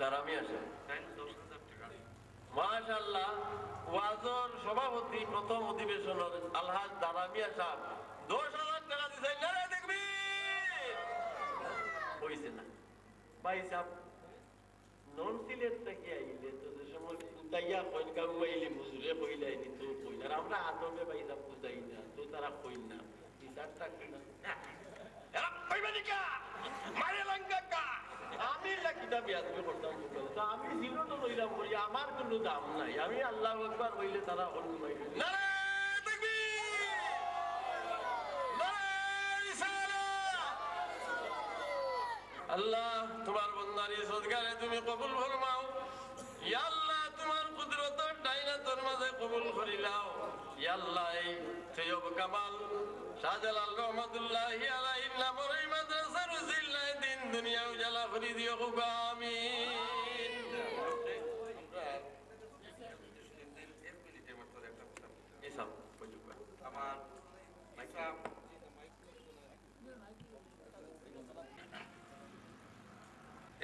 দারামি আসে মাশাআল্লাহ। ওয়াজর সভাপতি প্রথম অধিবেশনের আলহাজ দারামিয়া সাহেব 10,000 টাকা দিয়েছেন। না দেখবি হইছে না ভাই সাহেব নন সিলেট থেকে আইলে তো যে সময় তাইয়া কইন কাউ আইলে মুজুরে কইলাইনি তো কইলা আমরা আদমে ভাই সাহেব বুঝাই না তো তারা কইন না বিচারটা কি না এরা কইবানি কা মারে লঙ্কা কা আমি লাকিটা বিয়াদবি করতাম তো আমি ছিল তো কইলাম কই আমার কোনো দাম নাই আমি আল্লাহু আকবার কইলে তারা হল না দেখবি আল্লাহ তোমার বন্দার সদকারে তুমি কবুল ফরমাও। ইয়া আল্লাহ তোমার কুদরতের ডাইনাতের মাঝে কবুল করিলাও। ইয়া আল্লাহ এই সৈয়দ কামাল শাহজালাল রহমাতুল্লাহি আলাইহি নামের এই মাদ্রাসার উসিলায় দিন দুনিয়া উজালা করে দিও গো আমিন। এসব আমার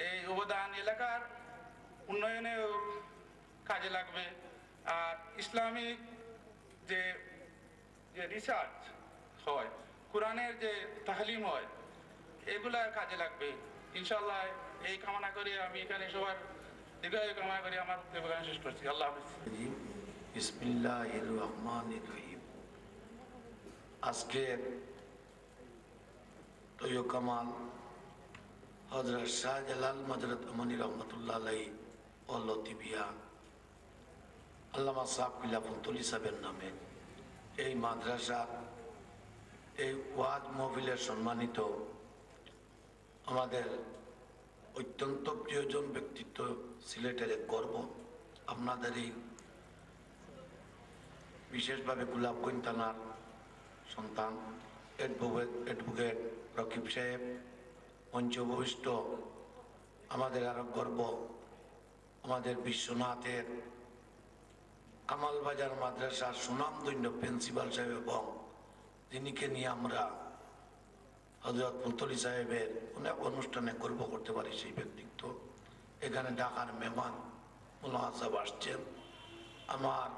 এই অবদান এলাকার উন্নয়নে কাজে লাগবে। আর ইসলামিক যে রিসার্চ হয়, কোরআনের যে তাহলিম হয়, এগুলা কাজে লাগবে ইনশাআল্লাহ। এই কামনা করে আমি এখানে সবার দীর্ঘায়ু কামনা করে আমার বক্তব্য শেষ করছি। আল্লাহ হাফেজ। বিসমিল্লাহির রহমানির রহিম। আজকে তৈয়ব কামাল হযরত শাহজালাল মাদরাত আমানি রহমাতুল্লাহ আলাইহি ও লতিফিয়া আল্লামা সাহেব কিলাফুল সাহেবের নামে এই মাদ্রাসা এই ওয়াজ মাহফিলের সম্মানিত আমাদের অত্যন্ত প্রিয়জন ব্যক্তিত্ব, সিলেটের এক গর্ব, আপনাদের এই বিশেষভাবে গোলাপগঞ্জ থানার সন্তান অ্যাডভোকেট রকিব সাহেব, পঞ্চভূষ্ট আমাদের আরো গর্ব, আমাদের বিশ্বনাথের কামালবাজার মাদ্রাসার সুনামধন্য প্রিন্সিপাল সাহেব এবং যিনিকে নিয়ে আমরা হযরত মুতলি সাহেবের অনেক অনুষ্ঠানে গর্ব করতে পারি, সেই ব্যক্তিত্ব এখানে ঢাকার মেহমান মোল্লা সাহেব আসছেন, আমার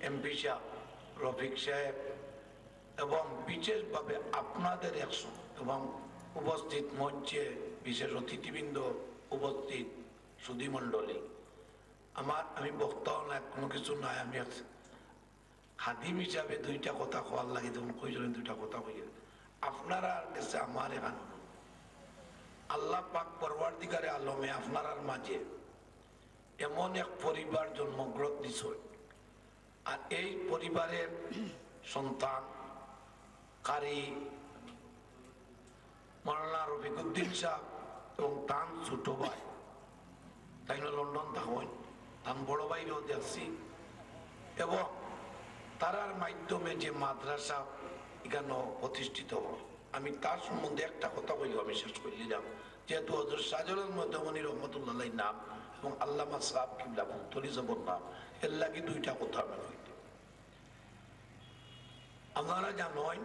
এমপি সাহেব রফিক সাহেব এবং বিশেষভাবে আপনাদের একশো এবং উপস্থিত মঞ্চে বিশেষ অতিথিবৃন্দ, উপস্থিত সুধীমণ্ডলী, আমি বক্তাও না, কোনো কিছু নাই, আমি খাদিম হিসাবে দুইটা কথা খোয়ার লাগে, যখন কইছিলেন দুইটা কথা কইলেন আপনারা কাছে আমার এখানে আল্লাহ পাক পরওয়ারদিগারে আলমে আপনার মাঝে এমন এক পরিবার জন্মগ্রহণ দিছে, আর এই পরিবারের সন্তান কারি মাওলানা রফিকুদ্দিন সাহেব এবং তান ছোট ভাই, তাই লন্ডন থাকেন, তান বড় ভাইও দেখছি, এবং তারার মাধ্যমে যে মাদ্রাসা এখানে প্রতিষ্ঠিত হয়, আমি তার সম্বন্ধে একটা কথা বলি, আমি শেষ করে দিলাম। যেহেতু হযরত শাহজালাল মাদানী রহমাতুল্লাহ নাম এবং আল্লামা সাহেব কিবলা মুতলি সাহেবের নাম, এর লাগে দুইটা কথা আমি কইতে। আপনারা জানেন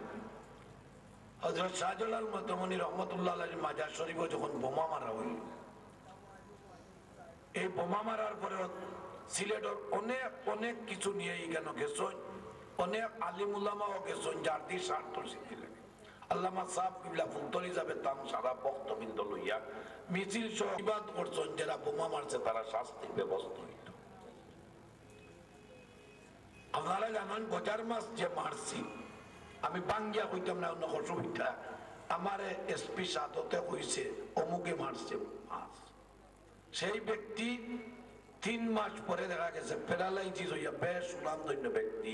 হযরত শাহজালাল মাদানী রহমাতুল্লাহ মাজার শরীফে যখন বোমা মারা হইল, এই বোমা মারার পরে সিলেটের অনেক অনেক কিছু নিয়ে এখানে গেছেন, অনেক আলিম উলামাও গেছেন, যার দিয়ে স্বার্থ সিদ্ধি লাগে। আল্লামা সাহেব কিবলা মুতলি সাহেবের তাম সারা বক্তবৃন্দ লইয়া মিছিল প্রতিবাদ করছেন, যারা বোমা মারছে তারা শাস্তির ব্যবস্থা হইত। আপনারা জানেন গজার মাছ যে মারছি, আমি বাঙ্গিয়া কইতাম না, অন্য অসুবিধা, আমার এসপি সাদতে কইছে অমুকে মারছে মাছ, সেই ব্যক্তি 3 মাস পরে দেখা গেছে প্যারালাইসিস হইয়া, বেশ সুনামধন্য ব্যক্তি,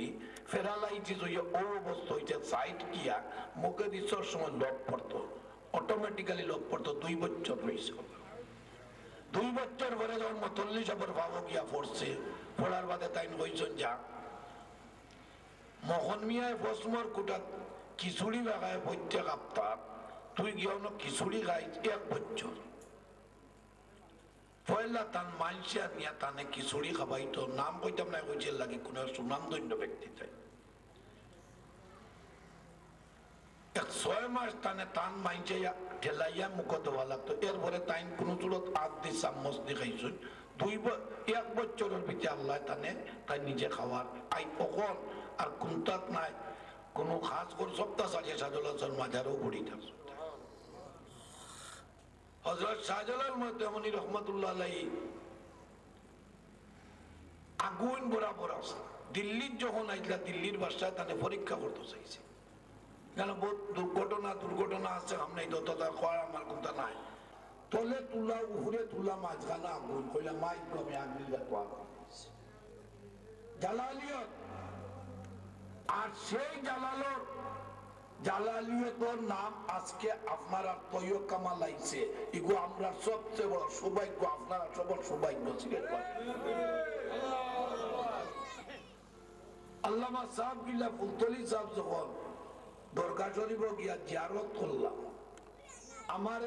প্যারালাইসিস হইয়া ও অবস্থা হইছে, সাইড গিয়া মুখে দিছর সময় লোভ পড়তো, অটোমেটিক্যালি লোভ পড়তো। 2 বছর রয়েছে, 2 বছর পরে যখন 40 ভাবো গিয়া পড়ছে, পড়ার বাদে তাই হইছেন যা মোহন মিয়ায় ফসমর কুটা খিচুড়ি লাগায় প্রত্যেক সপ্তাহ, তুই গিয়ে খিচুড়ি খাই 1 বছর পয়লা তান মানসিয়া নিয়ে তানে খিচুড়ি খাবাইতো, নাম কইতাম না, কইছে লাগি কোন সুনামধন্য ব্যক্তি চাই। 6 মাস টানে টান মাইছে ঠেলাইয়া মুখ দেওয়া লাগতো এরপরে তাই কোন চুরত আগ দি চামচ দেখাইছো 1 বছরের ভিতরে আল্লাহ টানে তাই নিজে খাওয়ার আই কখন আর কোনটাক নাই কোন খাস করে সপ্তাহ সাজিয়ে সাজলাল মাঝারও বুড়ি থাকছে হযরত শাহজালাল মহতামনি রহমাতুল্লাহ আলাইহি আগুন বরাবর আছে দিল্লির যখন আইলা দিল্লির বাসায় তাকে পরীক্ষা করতে চাইছে কেন বহুত দুর্ঘটনা আছে সামনে যতটা খোয়ার আমার কোনটা নাই তলে তুলা উহুরে তুলা মাঝখানে আগুন কইলা মাইক কমে আগুন জালালিয়ত আর সেই জালালিয়তের নাম আজকে আপনারা তৈয় কামাল আইছে এগো আমরা সবচেয়ে বড় সৌভাগ্য আপনারা সবার সৌভাগ্য ছিলেন আল্লামা সাহেব গিল্লা ফুলতলি সাহেব যখন দরগা শরীফ গিয়া জিয়ারত করলাম আমার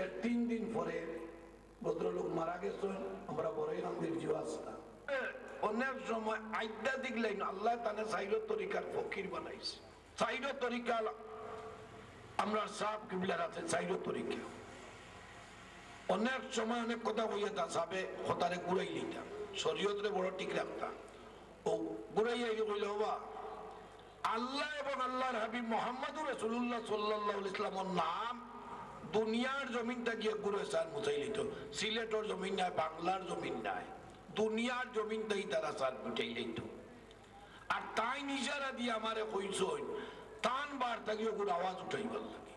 এর 3 দিন পরে ভদ্রলোক মারা গেছেন আমরা বড়ই আনন্দের জীব আসতাম অনেক সময় আইডা দেখলেন আল্লাহ তানে সাইরো তরিকার ফকির বানাইছে সাইরো তরিকা আমরা সাহেব কিবলার আছে সাইরো তরিকা অনেক সময় অনেক কথা হইয়া তা সাবে হতারে ঘুরাই লিতাম শরীয়তরে বড় ঠিক রাখতাম ও ঘুরাইয়া কইল বাবা আল্লাহ এবং আল্লাহর হাবিব মুহাম্মদুর রাসূলুল্লাহ সাল্লাল্লাহু আলাইহি ওয়াসাল্লামের নাম দুনিয়ার জমিনটা গিয়ে ঘুরে সার মুছাইলিত সিলেটের জমিন নাই বাংলার জমিন নাই দুনিয়ার জমিনটাই তারা সার উঠাই লইত আর তাই ইশারা দিয়ে আমারে কইছই টান বার থাকিও গুড় আওয়াজ উঠাইবার লাগে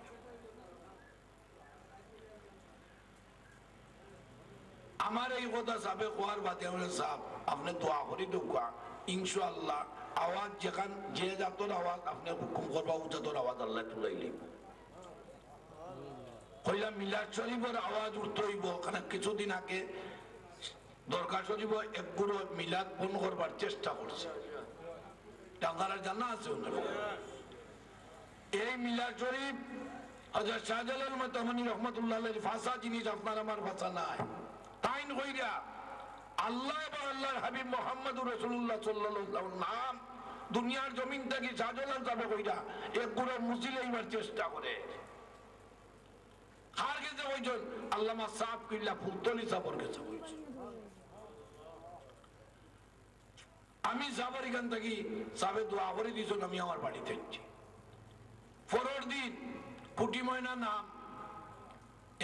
আমার এই কথা সাবে কোয়ার বাদে আমরা সাহেব আপনি দোয়া করি দোয়া ইনশাআল্লাহ আওয়াজ যেখান যে জাতর আওয়াজ আপনি হুকুম করবা ও জাতর আওয়াজ আল্লাহ তুলাই লইব কইলা মিলাদ শরীফের আওয়াজ উঠতে হইব কারণ কিছুদিন আগে দরকার শরীফ একগুলো মিলাদ বন্ধ করবার চেষ্টা করছে টাঙ্গারা জানা আছে ওনারা এই মিলাদ শরীফ হযরত শাহজালাল মহতামনি রহমাতুল্লাহ আলাইহি ভাষা জিনিস আপনার আমার ভাষা নাই তাইন কইরা আল্লাহ এবং আল্লাহর হাবিব মুহাম্মদুর রাসূলুল্লাহ সাল্লাল্লাহু আলাইহি ওয়াসাল্লাম নাম দুনিয়ার জমিন থেকে শাহজালাল যাবে কইরা একগুলো মুছিলেইবার চেষ্টা করে কার কাছে কইছেন আল্লামা সাহেব কিল্লা ফুলতলি সাহেবের কাছে কইছেন আমি সাহেবের এখান থেকে সাহেব দোয়া করে দিয়েছেন আমি আমার বাড়িতে যাচ্ছি পরের দিন পুটি ময়না নাম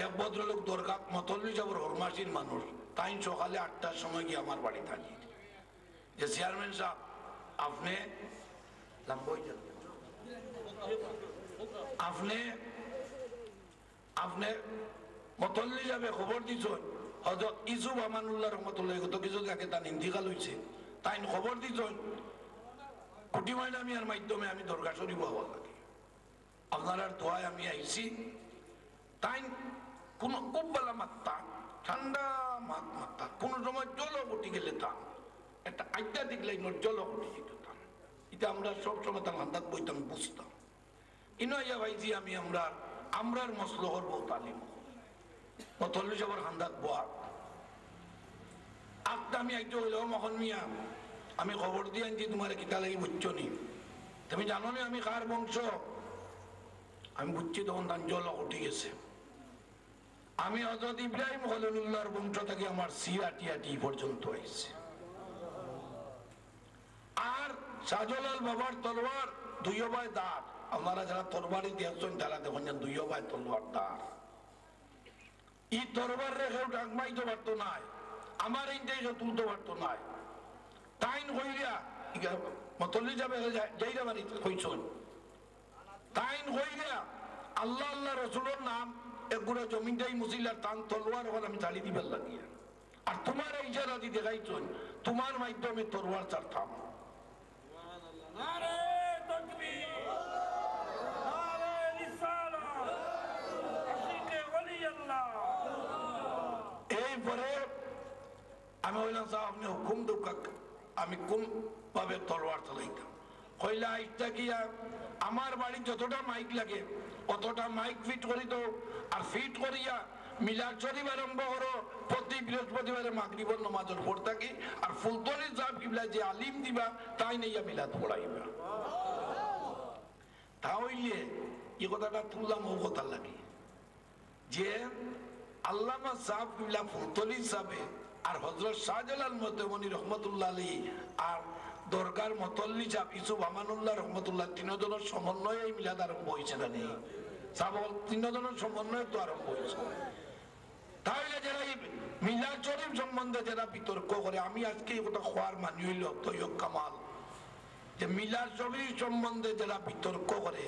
এক ভদ্রলোক দরগা মতল্লি সাহেবের হরমাসির মানুষ তাই সকালে 8টার সময় গিয়ে আমার বাড়ি থাকি যে চেয়ারম্যান সাহেব আপনি আপনি মতল্লি যাবে খবর দিছেন হযরত ইউসুফ আমানুল্লাহ রহমাতুল্লাহ কত কিছু আগে তার ইন্তিকাল হইছে তাই খবর দিছেন কুটি ময়না মিয়ার মাধ্যমে আমি দরগা শরীফ হওয়া লাগে আপনার দোয়ায় আমি আইছি তাই কোন খুব বেলা মাত্রা ঠান্ডা মাত্রা কোন সময় জল উঠে গেলে তা একটা আড্ডা দেখলে জল উঠে যেত এটা আমরা সবসময় তার হান্দাত বইতাম বুঝতাম ইনাইয়া ভাইজি আমি আমরার মসলহর বহু তালিম মতল্লি সবার হান্দাত বোয়ার আপনি আমি একটু হইল মখন মিয়া আমি খবর দিয়ে আনছি তোমার কিতা লাগি বুঝছো নি তুমি জানো নি আমি কার বংশ আমি বুঝছি তখন তার জল উঠে গেছে আমি হযরত ইব্রাহিম খলিলুল্লাহর বংশ থেকে আমার সিরাটিয়াটি পর্যন্ত আইছে আর শাহজালাল বাবার তলোয়ার দুই ভাই দাঁত আপনারা যারা তরবারি দিয়েছেন তারা দেখুন দুই ভাই তলোয়ার দাঁত এই তরবার রেখেও ডাকমাইতে পারতো নাই আমার এই দেশ তুলতে পারতো নাই তাইন হইয়া মতল্লি যাবে যাইরা বাড়ি কইছেন তাইন হইয়া আল্লাহ আল্লাহ রসুলের নাম একগুলো জমিনটাই মুসিলার টান তলোয়ার ওখানে আমি চালিয়ে দিবার লাগিয়া আর তোমার এই ইশারা দিয়ে দেখাইছেন তোমার মাধ্যমে তলোয়ার চারতাম এইপরে আমি বললাম স্যার আপনি হুকুম দুকাক আমি কোন ভাবে তলোয়ার চালাইতাম কইলা আইটা গিয়া আমার বাড়ি যতটা মাইক লাগে অতটা মাইক ফিট করি তো আর ফিট করিয়া মিলাদ শরীফ আরম্ভ করো প্রতি বৃহস্পতিবারে মাগরিবের নামাজের পর থাকি আর ফুলতলি সাহেব কিবলা যে আলিম দিবা তাই নেইয়া মিলাদ পড়াইবা তা হইলে এই কথাটা তুললাম ও কথা লাগে যে আল্লামা সাহেব কিবলা ফুলতলি সাহেবে আর হযরত শাহজালাল মতমনি রহমতুল্লাহ আলাইহি আর দরগার মতল্লি সাহেব ইউসুফ আমানুল্লাহ রহমতুল্লাহ তিনজনের সমন্বয়ে এই মিলাদ আরম্ভ হয়েছে না নেই সাহেব তিনজনের সমন্বয়ে তো আরম্ভ হয়েছে তাহলে যারা এই মিলাদ শরীফ সম্বন্ধে যারা বিতর্ক করে আমি আজকে এই কথা খোয়ার মানি হইল তৈয়ব কামাল যে মিলাদ শরীফ সম্বন্ধে যারা বিতর্ক করে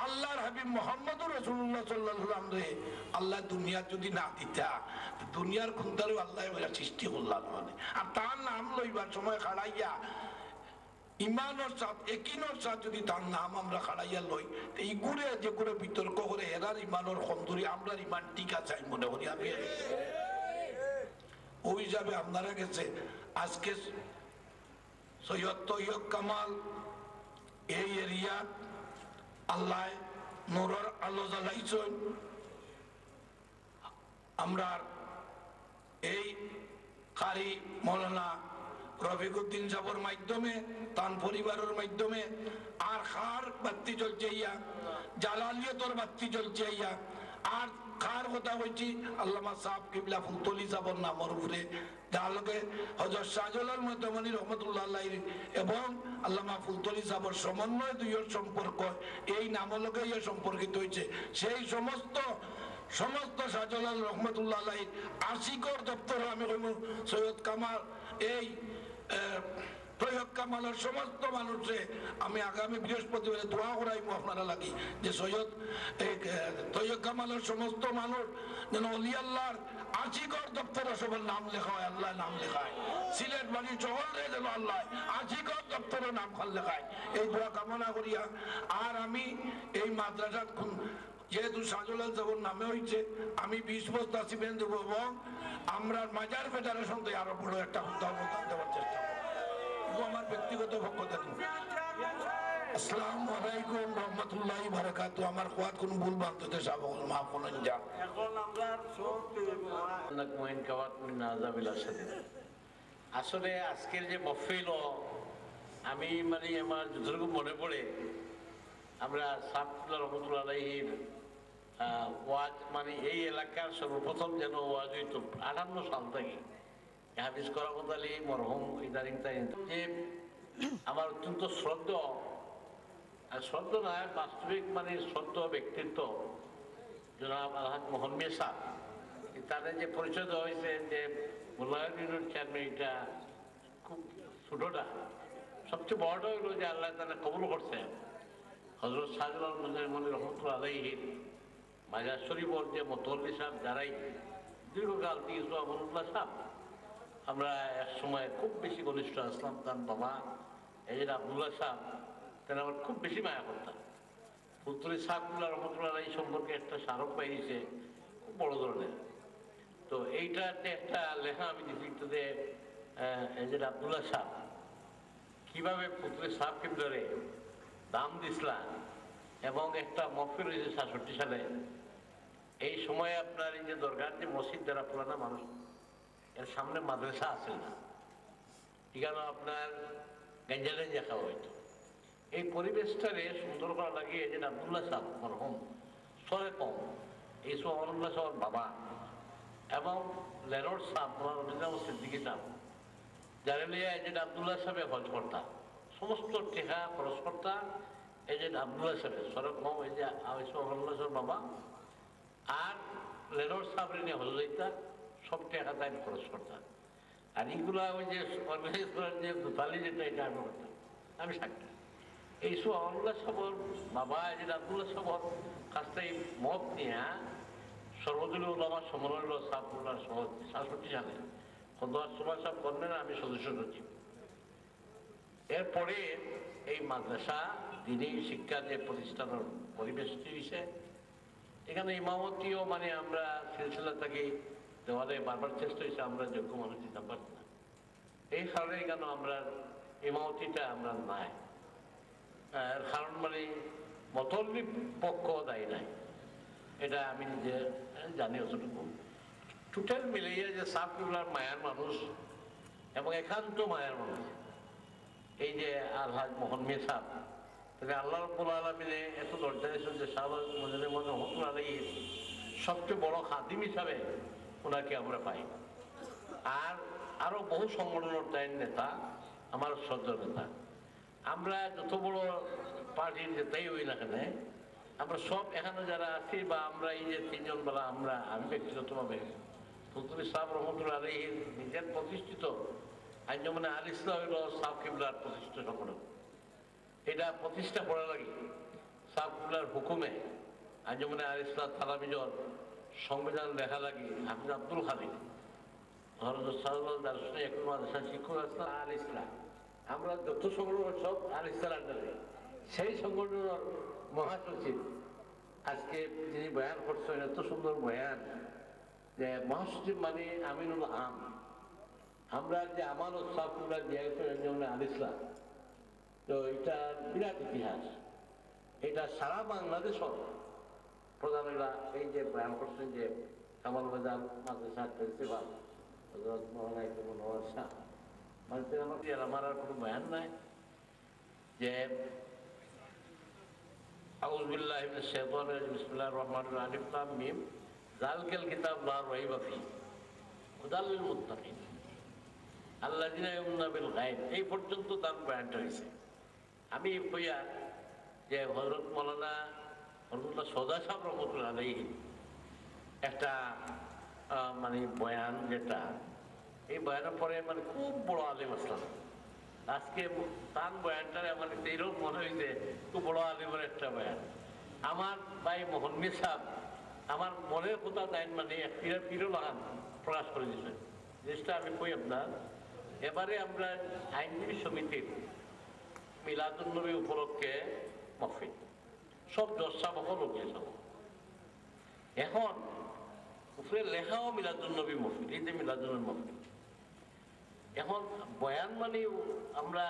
আল্লাহর হাবিব মুহাম্মদুর রাসূলুল্লাহ সাল্লাল্লাহু আলাইহি ওয়াসাল্লাম রে আল্লাহ দুনিয়া যদি না দিতা দুনিয়ার খুনদারও আল্লাহ ওরা সৃষ্টি করলাম মানে আর তার নাম লইবার সময় খাড়াইয়া ইমানের সাথে একিনের সাথে যদি তার নাম আমরা খাড়াইয়া লই এই গুড়ে যে করে বিতর্ক করে এরার ইমানের কমজোরি আমরা ইমান ঠিক আছে আমি মনে করি আমি ওই হিসাবে আপনারা গেছে আজকে সৈয়দ তৈয়ব কামাল এই এরিয়া আল্লাহ নূরের আলো জ্বালাইছেন আমরা এই কারি মৌলানা রফিকুদ্দিন সাহেবের মাধ্যমে তার পরিবারের মাধ্যমে আর খার বাতি জ্বলছে ইয়া জালালিয়তর বাতি জ্বলছে ইয়া আর খার কথা হয়েছি আল্লামা সাহেব কিবলা ফুলতলি সাহেবের নামের উপরে যার লগে হযরত শাহজালাল মতমনি রহমতুল্লাহ আলাইহি এবং আল্লামা ফুলতলি সাহেবের সমন্বয় দুইয়ের সম্পর্ক এই নামের লগে ইয়ে সম্পর্কিত হয়েছে সেই সমস্ত শাহজালাল রহমতুল্লাহ আলাইহি আশিকর দপ্তর আমি কইব সৈয়দ কামাল এই তৈয়ব কামালের সমস্ত মানুষে আমি আগামী বৃহস্পতিবারে দোয়া করাইব আপনারা লাগি যে সৈয়দ তৈয়ব কামালের সমস্ত মানুষ যেন অলি আল্লাহর আশিকর দপ্তরে সবার নাম লেখা হয় আল্লাহ নাম লেখায় সিলেট বাড়ি শহরে যেন আল্লাহ আশিকর দপ্তরে নাম খান লেখায় এই দোয়া কামনা করিয়া আর আমি এই মাদ্রাসা যেহেতু শাহজালাল সাহেবের নামে হয়েছে আমি 20 বস্তা সিমেন্ট দেবো এবং আমরা মাজার ফেডারেশন থেকে আরো বড় একটা উদ্যোগ দেওয়ার চেষ্টা করবো আমার ব্যক্তিগত পক্ষতা দিব আসসালামু আলাইকুম রহমতুল্লাহি বারাকাতুহু আমার কোয়াত কোন ভুল বান্ততে সাবল মাফ করুন যা এখন আমরা সব মহিন কাওয়াত মিন আযাবিল শাদীদ আসলে আজকের যে মহফিল আমি মানে আমার যতটুকু মনে পড়ে আমরা সাফুল্লাহ রহমতুল্লাহ আলাইহির ওয়াজ মানে এই এলাকার সর্বপ্রথম যেন ওয়াজ হইত 58 সাল থেকে হাফিজ করামত আলী মরহুম ইদারিং যে আমার অত্যন্ত শ্রদ্ধা নয় বাস্তবিক মানে শ্রদ্ধা ব্যক্তিত্ব জনাব আলহাজ মোহন মিয়া সাহেব তাদের যে পরিচয় দেওয়া হয়েছে যে মূল্যায়ন ইউনিয়ন চেয়ারম্যান এটা খুব ছোটটা সবচেয়ে বড়টা হইল যে আল্লাহ তারা কবুল করছে হযরত শাহজালাল মতমনি রহমতুল্লাহ আলাইহির মাজার শরীফের যে মতওয়াল্লি সাহেব যারাই দীর্ঘকাল থেকে ইউসুফ আমানুল্লাহ সাহেব আমরা এক সময় খুব বেশি ঘনিষ্ঠ আসলাম তার বাবা এজেড আব্দুল্লাহ সাহেব তারা আমার খুব বেশি মায়া করতাম ফুলতলি সাহেবুল্লাহ রহমতুল্লাহ আলাইহি সম্পর্কে একটা স্মারক পাইছে খুব বড় ধরনের তো এইটাতে একটা লেখা আমি দিচ্ছি যে এজেড আব্দুল্লাহ সাহেব কীভাবে ফুলতলি সাহেবকে ধরে দাম দিছিলাম এবং একটা মহফিল হয়েছে 67 সালে এই সময় আপনার এই যে দরগার যে মসজিদ যারা পুরানা মানুষ এর সামনে মাদ্রাসা আছে না এখানে আপনার গেঞ্জা খাওয়া হইতো এই পরিবেশটারে সুন্দর করা লাগিয়ে যে আব্দুল্লাহ সাহেব মরহুম সরে কম এই সোহানুল্লাহ সাহেবের বাবা এবং লেনর সাহেব মোহাম্মদ সিদ্দিকী সাহেব যারা লিয়ে এজেন্ট আব্দুল্লাহ সাহেব হজ করতাম সমস্ত টেকা খরচ করতাম এজেন্ট আব্দুল্লাহ সাহেব সরব কম এই যে সোহানুল্লাহ সাহেব বাবা আর লেনর সাহেবের নিয়ে হজ যাইতা সব টাকা তাই খরচ করতাম আর এইগুলো ওই যে অর্গানাইজ করার যে দুতালি যেটা এটা আমি করতাম আমি সাক্ষী এই সোহানুল্লাহ সাহেবের বাবা এজেন্ট আব্দুল্লাহ সাহেবের কাছ থেকে মত নিয়ে সর্বদলীয় ওলামা সম্মেলন হল সাফুল্লাহ 67 সালে খন্দকার সুভাষ সাহেব করলেন আমি সদস্য সচিব এরপরে এই মাদ্রাসা দিনী শিক্ষা যে প্রতিষ্ঠানের পরিবেশ হয়েছে এখানে ইমামতিও মানে আমরা সিলসিলা থেকে দেওয়ালে বারবার চেষ্টা হয়েছে আমরা যোগ্য মানুষ দিতে পারছি না এই কারণে কেন আমরা ইমামতিটা আমরা নাই কারণ মানে মতল্লি পক্ষ দায়ী নাই এটা আমি নিজে জানি অতটুকু টোটাল মিলিয়ে যে সাফুল্লার মায়ার মানুষ এবং একান্ত মায়ার মানুষ এই যে আলহাজ মোহন মিয়া সাহেব তাহলে আল্লাহ রাব্বুল আলামিনে এত দরজা দিয়েছেন যে শাহবাজ মজিদের মধ্যে রহমতুল্লাহ আলাইহির সবচেয়ে বড় খাদিম হিসাবে ওনাকে আমরা পাই। আর আরো বহু সংগঠনের তাই নেতা, আমার শ্রদ্ধা নেতা। আমরা যত বড় পার্টির নেতাই হই না কেন, আমরা সব এখানে যারা আছি বা আমরা এই যে তিনজন বেলা আমরা, আমি ব্যক্তিগতভাবে ফজলুল ইসলাম রহমতুল্লাহ আলাইহির নিজের প্রতিষ্ঠিত আঞ্জুমানে আল ইসলাম হল সাব কিবলার প্রতিষ্ঠিত সংগঠন। এটা প্রতিষ্ঠা করা লাগে সাব কিবলার হুকুমে আঞ্জুমানে আল ইসলাম তালামিজর সংবিধান লেখা লাগে হাফিজ আব্দুল খালিদ শিক্ষক আসলাম আল ইসলাম। আমরা যত সংগঠন সব আল ইসলাম আন্ডারে। সেই সংগঠনের মহাসচিব আজকে যিনি বয়ান করছেন, এত সুন্দর বয়ান যে মহাসচিব মানে আমিনুল আম। আমরা যে আমানত সাফুল্লাহ দিয়েছেন আল ইসলাম, তো এটা বিরাট ইতিহাস। এটা সারা বাংলাদেশ প্রধানেরা এই যে বয়ান করছেন যে কামাল বাজার মাদ্রাসার প্রিন্সিপাল হযরত মাওলানা ইকরামুল নওয়াজ শাহ, মানুষের আমার আর কোনো বয়ান নাই যে আউযু বিল্লাহি মিনাশ শাইতানির রাজিম বিসমিল্লাহির রহমানির রহিম আলিফ লাম মিম যালিকাল কিতাবু লা রাইবা ফীহি হুদাল লিল মুত্তাকিন আল্লাযিনা ইউমিনুনা বিল গায়ব। এই পর্যন্ত তার বয়ানটা হয়েছে। আমি কইয়া যে হযরত মাওলানা হযরতুল্লাহ সদা সাহেব রহমতুল্লাহ আলাইহি একটা মানে বয়ান, যেটা এই বয়ানের পরে মানে খুব বড় আলেম আসলাম। আজকে তার বয়ানটা আমার এইরকম মনে হয়েছে খুব বড় আলেমের একটা বয়ান। আমার ভাই মোহনমি সাহেব আমার মনের কথা তাই মানে পিরো লাগান প্রকাশ করে দিয়েছে। জিনিসটা আমি কই আপনার, এবারে আমরা আইনজীবী সমিতির মিলাদুন নবী উপলক্ষে মহফিল সব দশটা বকল গিয়েছিল। এখন উপরে লেখাও মিলাদুন নবী মহফিল, এই যে মিলাদুন নবী মহফিল। এখন বয়ান মানে আমরা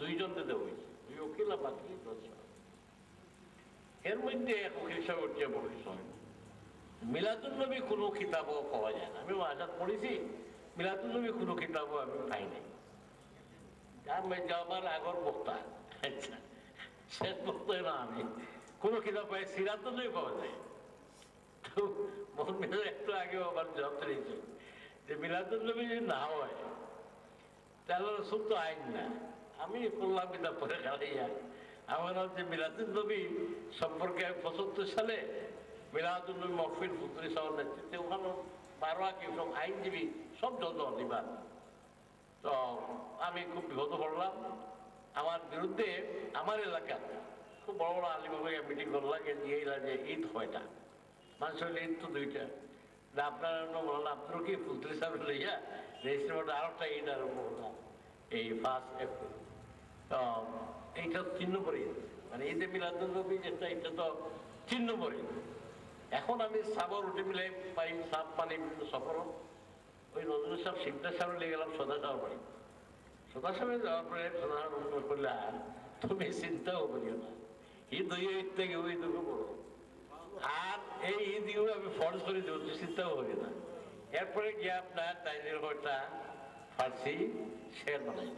দুইজনকে দেওয়া হয়েছে, দুই উকিল আর বাকি 10 জন। এর মধ্যে এক উকিল সাহেব উঠে বলেছেন মিলাদুন নবী কোনো কিতাবও পাওয়া যায় না। আমি আজাদ পড়েছি, মিলাদুন নবী কোনো কিতাবও আমি পাই নাই। আমার আগর বক্তা, আচ্ছা শেষ বক্তাই না, আমি কোনো কিতাব পাই সিরাতুন নবী পাওয়া যায়। তো মোহন মিয়া একটু আগেও আমার জবাব দিয়েছে যে মিলাদুন নবী যদি না হয় তাহলে রসুল তো আইন না। আমি করলাম কিতাব পরে খালাইয়া আমার হচ্ছে মিলাদুন নবী সম্পর্কে 75 সালে মিলাদুন নবী মহফিল ফুতুরি সাহেবের নেতৃত্বে ওখানে 12 কি সব আইনজীবী সব যত দিবার। তো আমি খুব বিপদ পড়লাম। আমার বিরুদ্ধে আমার এলাকার খুব বড় বড় আলিমকে মিটিং করলাম যে ঈদ হয়টা মানুষের ঈদ তো দুইটা, আপনার বললাম আপনার কি ফুতুরি সাহেব লইয়া রেজিস্ট্রেশন আরেকটা ঈদ আরম্ভ করলাম এই 1 এপ্রিল। তো এইটা 3 নম্বর ঈদ, মানে ঈদে মিলাদুন নবী যেটা এটা তো 3 নম্বর ঈদ। এখন আমি সাবর উঠে মিলে পাই সাপ পানি সফর ওই নজরুল সাহেব শিকদার সাহেব লেগে গেলাম সদা সাহেব বাড়ি। সদা সাহেবের যাওয়ার পরে সদা সাহেব করলে আর তুমি চিন্তাও করিও না, ঈদ হইয়া ঈদ থেকে ওই দুটো বড়, আর এই ঈদও আমি ফরজ করে দেবো, চিন্তাও করি না। এরপরে গিয়ে আপনার তাইজের ঘরটা ফার্সি শের বানাই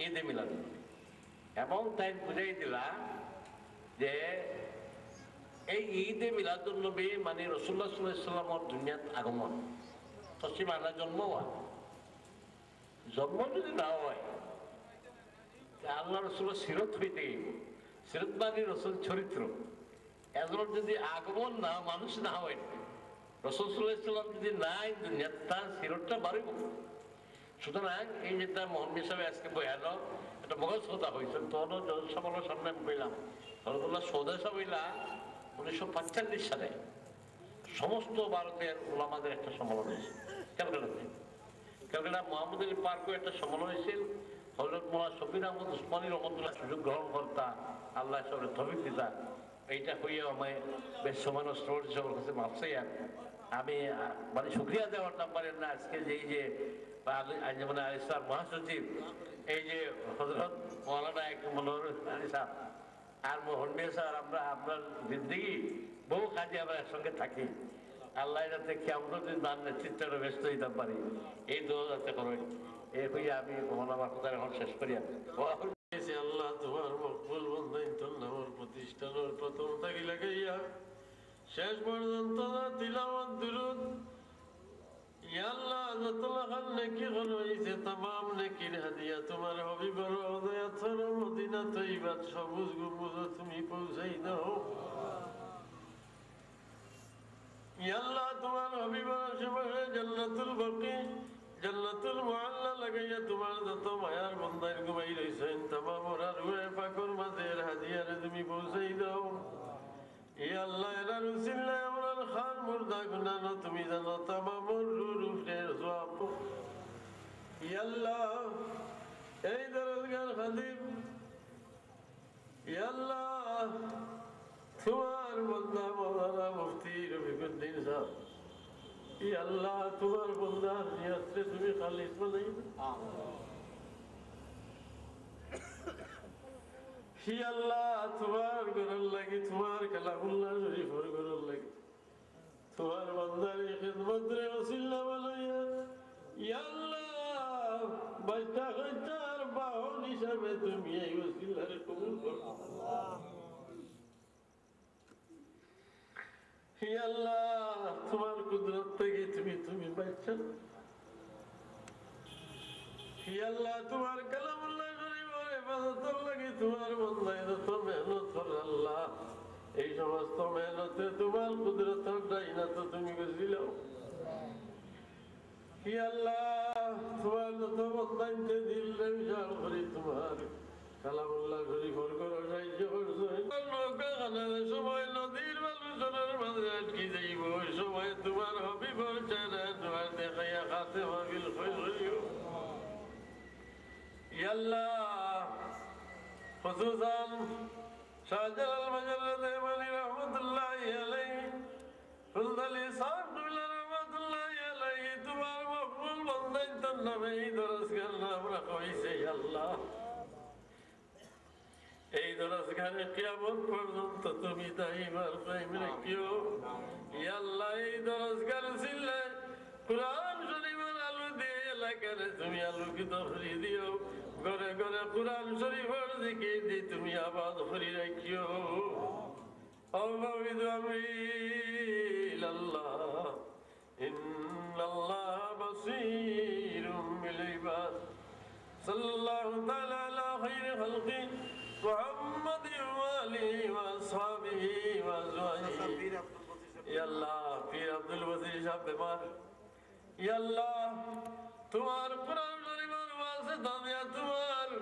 ঈদে মিলাদুন নবী, এবং তাই বুঝাই দিলাম যে এই ঈদে মিলাদুন নবী মানে রাসূলুল্লাহ সাল্লাল্লাহু আলাইহি ওয়াসাল্লামের দুনিয়াত আগমন, পশ্চিম আল্লাহ জন্ম হওয়া। জন্ম যদি না হয় আল্লাহ রসুলের সিরত হইতে গেল, সিরত মানে রসুল চরিত্র। এজন্য যদি আগমন না মানুষ না হয়, রাসূল সাল্লাল্লাহু আলাইহি ওয়াসাল্লাম যদি নাই দুনিয়াত, তার সিরতটা বাড়িব। সুতরাং এই যেটা মোহনমি সাহেব আজকে বয়ানো একটা মগজ কথা হয়েছে, তখন জনসভার সামনে আমি বললাম হযরতুল্লাহ সৌদা সাহেব 1945 সালে সমস্ত ভারতের ওলামাদের একটা সম্মেলন হয়েছে ক্যালকাটাতে। ক্যালকাটা মোহাম্মদ আলী পার্কে একটা সম্মেলন হয়েছিল। হযরত মাওলানা শফির আহমদ উসমানী রহমতুল্লাহ সুযোগ গ্রহণ করতা, আল্লাহ সাহেবের তৌফিক দিতা। এইটা হইয়া আমায় বেশ সময় নষ্ট করেছে, আমার কাছে মাপ চাই। আর আমি মানে শুকরিয়া দেওয়ার নাম্বারের না, আজকে যে এই যে আঞ্জুমানে আল ইসলাম মহাসচিব এই যে হযরত মাওলানা মনোহর আলী সাহেব আর মোহনমিয়া স্যার, আমরা আপনার জিন্দগি বহু কাজে আমরা একসঙ্গে থাকি। আল্লাহ যাতে কেমন তার নেতৃত্বে ব্যস্ত হইতে পারি, এই দোয়া যাতে করেন। এই হইয়া আমি আমার কথা এখন শেষ করি। আল্লাহ তোমার মকবুল বন্ধাইতন নামর প্রতিষ্ঠানের প্রথম থাকি লাগাইয়া শেষ পর্যন্ত তিলাওয়াত দুরুদ ইয়া আল্লাহ যত লাখান নেকি হইছে तमाम নেকির হাদিয়া তোমার হাবিবের রওজা ছড়ো মদিনা তৈয়বা সবুজ গম্বুজ তুমি পৌঁছাই দাও ইয়া আল্লাহ তোমার হাবিবের আশেপাশে জান্নাতুল বাকি জান্নাতুল মুআল্লা লাগাইয়া তোমার যত মায়ার বান্দার ঘুমাই রইছেন तमाम ওরা রুহে পাকের মাঝের হাদিয়ারে তুমি পৌঁছাই দাও ইয়া আল্লাহ এরা রুসিল্লাহ আমরার খান মুর্দা গুনাহ তুমি জানো तमाम রূপের সওয়াব ইয়া আল্লাহ এই দরজগার খাদিম ইয়া আল্লাহ তোমার বান্দা মাওলানা মুফতি রফিকুদ্দিন সাহেব ইয়া আল্লাহ তোমার বান্দার নিয়তে তুমি খালিস বানাই ইয়া আল্লাহ তোমার ঘরের লাগি তোমার কালামুল্লাহ শরীফের ঘরের লাগি তোমার বান্দার খিদমত রে ওসিলা বানাইয়া ইয়া আল্লাহ বাচ্চা কাচ্চার বাহন হিসাবে তুমি এই ওসিলারে কবুল করো ইয়া আল্লাহ তোমার কুদরত থেকে তুমি বাচ্চা ইয়া আল্লাহ তোমার কালামুল্লাহ শরীফের ইবাদতের লাগি তোমার বান্দায় যত মেহনত করে আল্লাহ এই সমস্ত মেহনতে তোমার কুদরতের ডাইনা তো তুমি গেছিলাও ইয়া আল্লাহ তোমার যত বান্দাইতে দিল রে বিশাল করি তোমার কালামুল্লাহ শরীফের ঘরে সাহায্য করছো নৌকাখানার সময় নদীর বালুচরের মাঝে আটকে যাইব ওই সময় তোমার হাবিবের চেহারা তোমার দেখাইয়া খাতে মাহফিল করিও ইয়া আল্লাহ খুসুসান শাহজালাল মাজার দেওয়ানি রহমতুল্লাহি আলাইহি ফুলদালি সাহেব দুল্লাহ রহমতুল্লাহি আলাইহি তোমার মকবুল বান্দাইতর নামে এই দরজগার নাম রাখা হইছে ইয়া আল্লাহ এই দরজগারে কিয়ামত পর্যন্ত তুমি দাইমার কায়েম রাখিও ইয়া আল্লাহ এই দরজগার ছিলে কুরআন শরীফের আলো দিয়ে এলাকারে তুমি আলোকিত করে দিও ঘরে ঘরে কুরআন শরীফের জিকির দিয়ে তুমি আবাদ করে রাখিও আল্লাহু আল্লাহ ইন্নাল্লাহ বাসীরুম বিল ইবাদ সাল্লাল্লাহু তাআলা আলা খায়রি খালকি محمد وآله وأصحابه وأزواجه يا الله پیر عبدالوزیر صاحب بیمار یا اللہ تمہار قرآن شریفر واسطہ دیا تمہار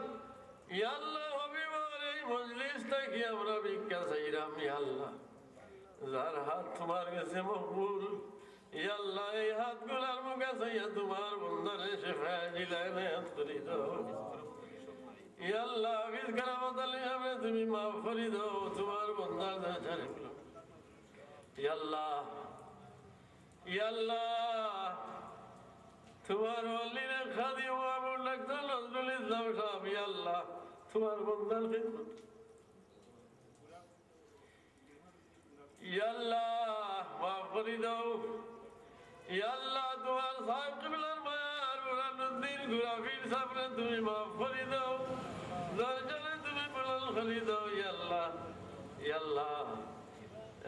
یا اللہ حبیبار مجلس تک یا امرا بکا سیرام یا اللہ زار ہاتھ تمہار کیسے مقبول یا اللہ ای ہاتھ گلار مکا سید تمہار بندر شفاء جلائے خریدو ইয়া আল্লাহ হাফিজ কারামত আলী সাহেব তুমি মাফ করে দাও তোমার বান্দার ধারে ইয়া আল্লাহ তোমার ওলির খাদিম আবু ডাক্তার নজরুল ইসলাম সাহেব ইয়া আল্লাহ তোমার বান্দার খিদমত ইয়া আল্লাহ মাফ করে দাও ইয়া আল্লাহ তোমার সাহেব কিবলার মায়ার বুরহানুদ্দিন গুরাফির সাহেবরে তুমি মাফ করে দাও দরজারে তুমি বলল খালি দাও ইয়া আল্লাহ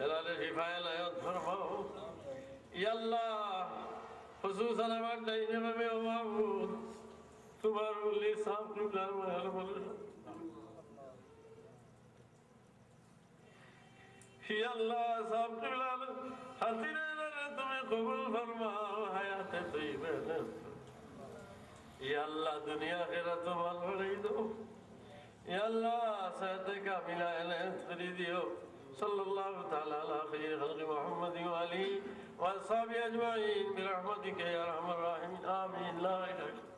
এরারে হিফায়াত ফরমাও ইয়া আল্লাহ খুসুসান আমার ডাইনে ভাবে ও মাহবুব তোমার ওলি সাহেব কিবলার মায়ার বলে ইয়া আল্লাহ সাহেব কিবলার হাসিনে তুমি কবুল ফরমাও হায়াতে তৈয়বা ইয়া আল্লাহ দুনিয়া আখিরাত ভালো বানাই দাও ইয়া আল্লাহ সাথে কামিলা এলাহিয়ত করে দিও সাল্লাল্লাহু তাআলা আলা খায়রি খালকি মুহাম্মাদিন ওয়া আলিহি ওয়া আসহাবিহি আজমাইন বিরহমাতিকা ইয়া আরহামার রাহিমিন আমিন লা ইলাহা